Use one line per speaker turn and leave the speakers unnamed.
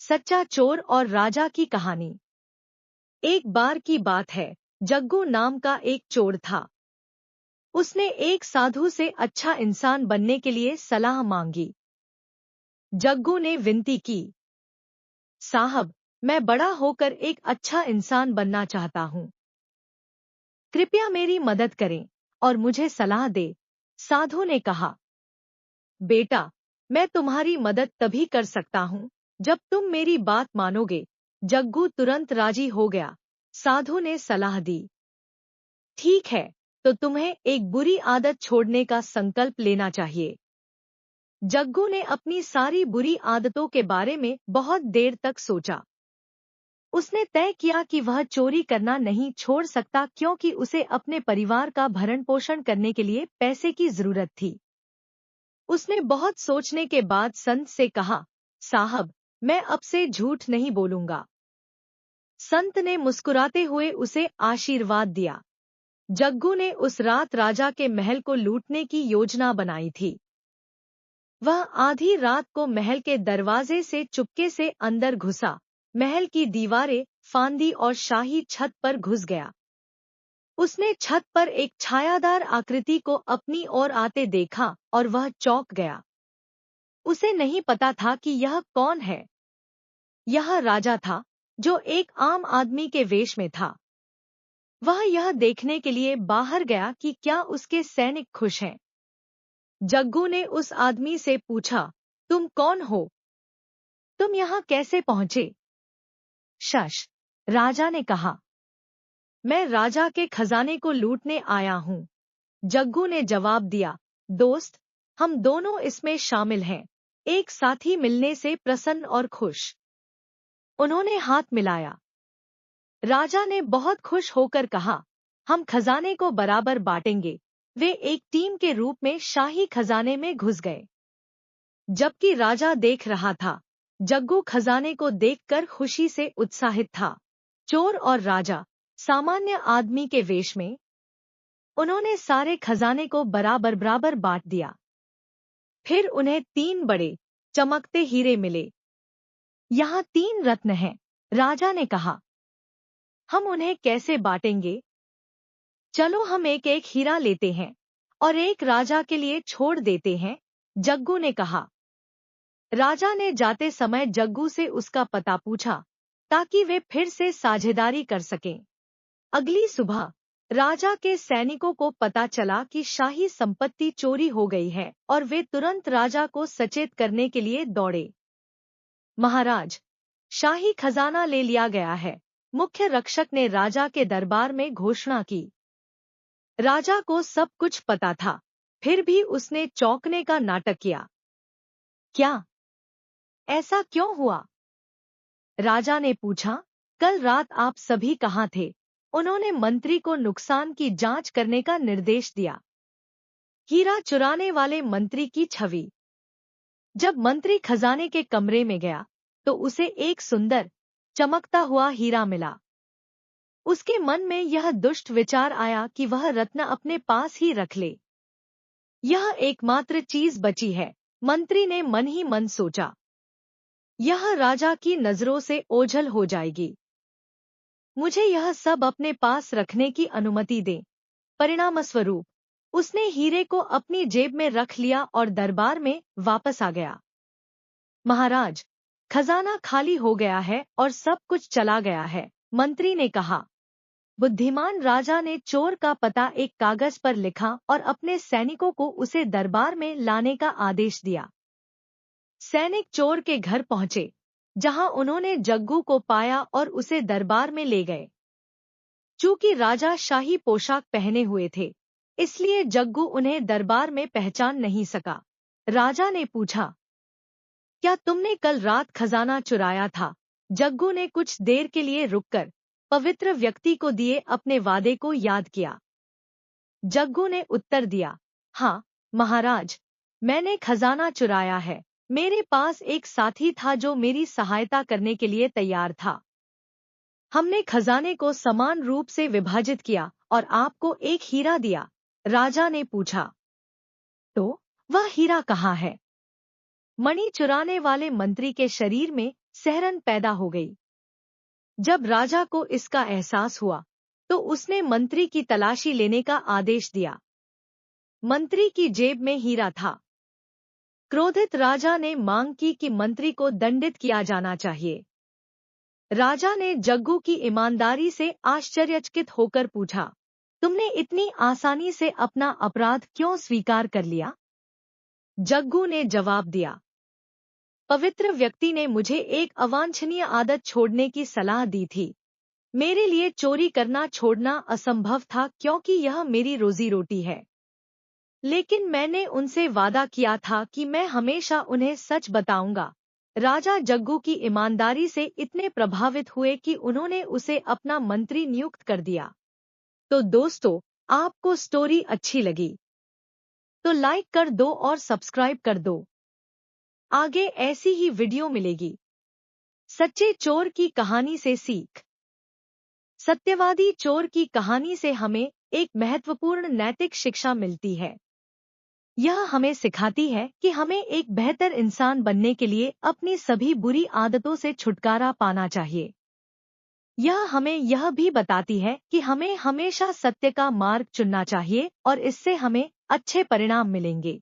सच्चा चोर और राजा की कहानी। एक बार की बात है, जग्गू नाम का एक चोर था। उसने एक साधु से अच्छा इंसान बनने के लिए सलाह मांगी। जग्गू ने विनती की, साहब, मैं बड़ा होकर एक अच्छा इंसान बनना चाहता हूँ। कृपया मेरी मदद करें और मुझे सलाह दे। साधु ने कहा, बेटा, मैं तुम्हारी मदद तभी कर सकता हूँ जब तुम मेरी बात मानोगे। जग्गू तुरंत राजी हो गया। साधु ने सलाह दी, ठीक है, तो तुम्हें एक बुरी आदत छोड़ने का संकल्प लेना चाहिए। जग्गू ने अपनी सारी बुरी आदतों के बारे में बहुत देर तक सोचा। उसने तय किया कि वह चोरी करना नहीं छोड़ सकता क्योंकि उसे अपने परिवार का भरण पोषण करने के लिए पैसे की जरूरत थी। उसने बहुत सोचने के बाद संत से कहा, साहब, मैं अब से झूठ नहीं बोलूंगा। संत ने मुस्कुराते हुए उसे आशीर्वाद दिया। जग्गू ने उस रात राजा के महल को लूटने की योजना बनाई थी। वह आधी रात को महल के दरवाजे से चुपके से अंदर घुसा, महल की दीवारें फांदी और शाही छत पर घुस गया। उसने छत पर एक छायादार आकृति को अपनी ओर आते देखा और वह चौंक गया। उसे नहीं पता था कि यह कौन है। यह राजा था, जो एक आम आदमी के वेश में था। वह यह देखने के लिए बाहर गया कि क्या उसके सैनिक खुश हैं। जग्गू ने उस आदमी से पूछा, तुम कौन हो? तुम यहाँ कैसे पहुंचे? शश, राजा ने कहा, मैं राजा के खजाने को लूटने आया हूँ। जग्गू ने जवाब दिया, दोस्त, हम दोनों इसमें शामिल हैं, एक साथी मिलने से प्रसन्न और खुश। उन्होंने हाथ मिलाया। राजा ने बहुत खुश होकर कहा, हम खजाने को बराबर बांटेंगे। वे एक टीम के रूप में शाही खजाने में घुस गए। जबकि राजा देख रहा था, जग्गू खजाने को देखकर खुशी से उत्साहित था। चोर और राजा, सामान्य आदमी के वेश में। उन्होंने सारे खजाने को बराबर बराबर बांट दिया। फिर उन्हें 3 बड़े चमकते हीरे मिले। यहाँ 3 रत्न हैं, राजा ने कहा। हम उन्हें कैसे बांटेंगे? चलो हम एक एक हीरा लेते हैं और एक राजा के लिए छोड़ देते हैं, जग्गू ने कहा। राजा ने जाते समय जग्गू से उसका पता पूछा ताकि वे फिर से साझेदारी कर सकें। अगली सुबह राजा के सैनिकों को पता चला कि शाही संपत्ति चोरी हो गई है और वे तुरंत राजा को सचेत करने के लिए दौड़े। महाराज, शाही खजाना ले लिया गया है, मुख्य रक्षक ने राजा के दरबार में घोषणा की। राजा को सब कुछ पता था, फिर भी उसने चौंकने का नाटक किया। क्या? ऐसा क्यों हुआ? राजा ने पूछा, कल रात आप सभी कहाँ थे? उन्होंने मंत्री को नुकसान की जांच करने का निर्देश दिया। हीरा चुराने वाले मंत्री की छवि। जब मंत्री खजाने के कमरे में गया तो उसे एक सुंदर चमकता हुआ हीरा मिला। उसके मन में यह दुष्ट विचार आया कि वह रत्न अपने पास ही रख ले। यह एकमात्र चीज बची है, मंत्री ने मन ही मन सोचा। यह राजा की नजरों से ओझल हो जाएगी। मुझे यह सब अपने पास रखने की अनुमति दें। परिणामस्वरूप उसने हीरे को अपनी जेब में रख लिया और दरबार में वापस आ गया। महाराज, खजाना खाली हो गया है और सब कुछ चला गया है, मंत्री ने कहा। बुद्धिमान राजा ने चोर का पता एक कागज पर लिखा और अपने सैनिकों को उसे दरबार में लाने का आदेश दिया। सैनिक चोर के घर पहुंचे, जहां उन्होंने जग्गू को पाया और उसे दरबार में ले गए। चूंकि राजा शाही पोशाक पहने हुए थे, इसलिए जग्गू उन्हें दरबार में पहचान नहीं सका। राजा ने पूछा, क्या तुमने कल रात खजाना चुराया था? जग्गू ने कुछ देर के लिए रुककर पवित्र व्यक्ति को दिए अपने वादे को याद किया। जग्गू ने उत्तर दिया, हाँ महाराज, मैंने खजाना चुराया है। मेरे पास एक साथी था जो मेरी सहायता करने के लिए तैयार था। हमने खजाने को समान रूप से विभाजित किया और आपको एक हीरा दिया। राजा ने पूछा, तो वह हीरा कहाँ है? मणि चुराने वाले मंत्री के शरीर में सिहरन पैदा हो गई। जब राजा को इसका एहसास हुआ तो उसने मंत्री की तलाशी लेने का आदेश दिया। मंत्री की जेब में हीरा था। क्रोधित राजा ने मांग की कि मंत्री को दंडित किया जाना चाहिए। राजा ने जग्गू की ईमानदारी से आश्चर्यचकित होकर पूछा, तुमने इतनी आसानी से अपना अपराध क्यों स्वीकार कर लिया? जग्गू ने जवाब दिया, पवित्र व्यक्ति ने मुझे एक अवांछनीय आदत छोड़ने की सलाह दी थी। मेरे लिए चोरी करना छोड़ना असंभव था क्योंकि यह मेरी रोजी रोटी है। लेकिन मैंने उनसे वादा किया था कि मैं हमेशा उन्हें सच बताऊंगा। राजा जग्गू की ईमानदारी से इतने प्रभावित हुए कि उन्होंने उसे अपना मंत्री नियुक्त कर दिया। तो दोस्तों, आपको स्टोरी अच्छी लगी तो लाइक कर दो और सब्सक्राइब कर दो। आगे ऐसी ही वीडियो मिलेगी। सच्चे चोर की कहानी से सीख। सत्यवादी चोर की कहानी से हमें एक महत्वपूर्ण नैतिक शिक्षा मिलती है। यह हमें सिखाती है कि हमें एक बेहतर इंसान बनने के लिए अपनी सभी बुरी आदतों से छुटकारा पाना चाहिए। यह हमें यह भी बताती है कि हमें हमेशा सत्य का मार्ग चुनना चाहिए और इससे हमें अच्छे परिणाम मिलेंगे।